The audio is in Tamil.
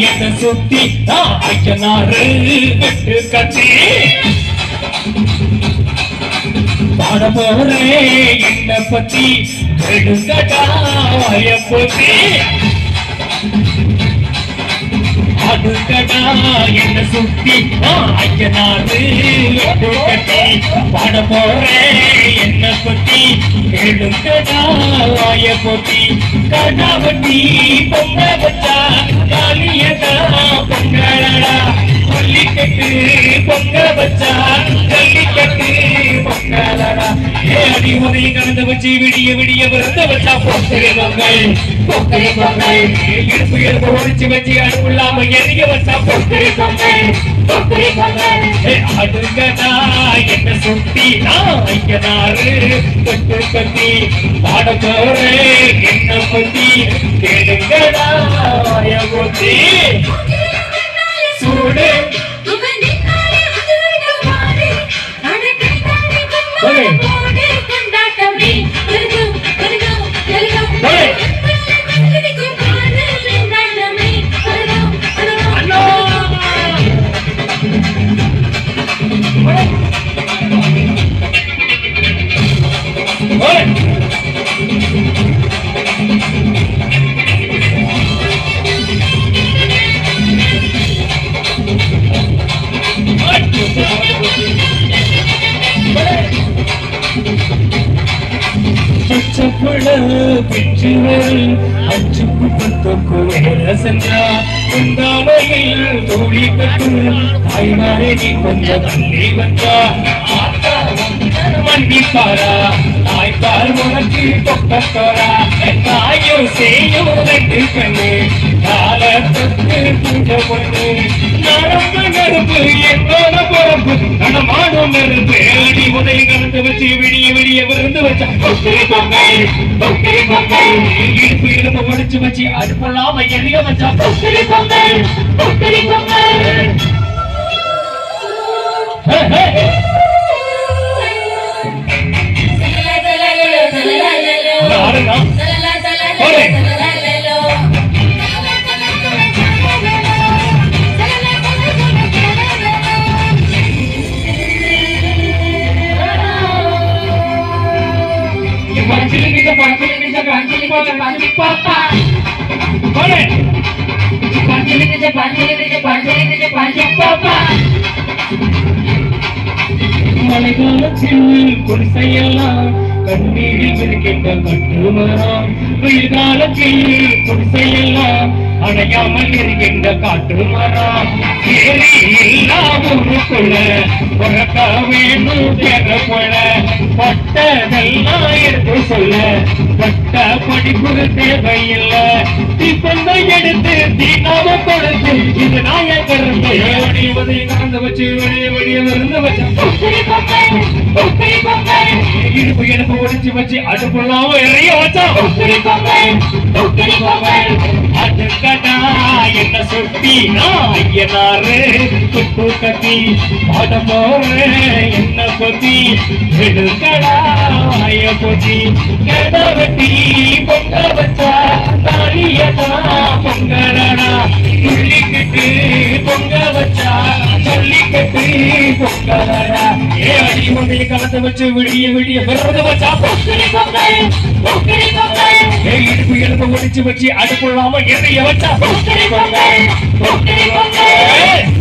என்ன சுத்தி ஐயனாறு விட்டு கட்டி பாட போறேன் என்ன பத்தி எடுங்கடாய போத்தி அடுக்கடா என்ன சுத்தி ஐயனாறு விட்டு கட்டி பாட போறேன் என்ன பத்தி எடுங்கடாய போத்தி கடாவட்டி பொங்க வச்சா காலியதா பொங்கலடா ஜல்லிக்கட்டு பொங்க வச்சா ஜல்லிக்கட்டு பொங்கலடா அடி உதவி கலந்து வச்சு விடிய விடிய விருந்த வச்சா பொங்கல் பொங்கல் பொங்கல் இடுப்பு இடுப்பு ஒடிச்சு வச்சு அடுப்புள்ளாம எரிய வச்சா பொங்கல் பொங்கல் பொங்கல் பொங்கல் அடுங்கடா என்ன சுத்தி ஐயனாறு கட்டு கட்டி பாட போறேன் என்ன பத்தி கேளுங்கடா போத்தி சூடு அச்சுக்கு பத்துக்கு வேற சென்றா உந்தாமையில் தோழி கட்டு தாய்மாரே நீ கொஞ்சம் தள்ளி வந்தா மன்னிப்பாரா தாய்ப்பால் உனக்கு பொக்கத்தோரா தாயோ செய்யும் ரெண்டு கண்ணு காலத்துக்கு பூஜை பண்ணு நரம்பு நெருப்பு என்னோட பொறுப்பு நடமாடும் நெருப்பு அடி உதவி கலந்து வச்சு விடிய விடிய விருந்து வச்சா பொக்கரி பொங்கல் பொக்கரி பொங்கல் இடுப்பு இடுப்பு முடிச்சு வச்சு அடுப்பெல்லாம் எரிய வச்சா பொக்கரி பொங்கல் பொக்கரி பொங்கல் மலைக்காலத்தில் குடிசையெல்லாம் கண்ணீரில் விரிக்கின்ற கட்டுமரம் வெயில் காலத்தில் குடிசையெல்லாம் அணையாமல் இருக்கின்ற காட்டு மரம் எல்லாம் ஊருக்குள்ள பிறக்க வேணும் தேவைப்பட பட்டதெல்லாம் எடுத்து சொல்ல பட்ட படிப்பு தேவையில்லை தீப்பந்த எடுத்து தீனாம கொடுத்து இது நாய கருந்து வடி கலந்து வச்சு வெளிய வெளிய விருந்து வச்சு இடுப்பு இடுப்பு ஒடிச்சு வச்சு அடுப்புள்ளாம இறைய வச்சா அடுக்கடா என்ன சுத்தி ஐயனாறு குட்டு கட்டி பாட போறேன் என்ன பத்தி எடுக்கடா ஐய பத்தி கடவட்டி பொங்க வச்சா தாலியடா பொங்கலடா துள்ளிக்கிட்டு பொங்க வச்சா ஜல்லிக்கட்டு பொங்கலடா அடி உதவி கலந்து வச்சு விடிய விடிய விரத வச்சா பொங்கல் பொங்கல் பொங்கல் பொங்கல் இடுப்பு இடுப்பு ஒடிச்சு வச்சு அடுப்புள்ளாம எதைய வச்சா பொங்கல் பொங்கல் பொங்கல் பொங்கல்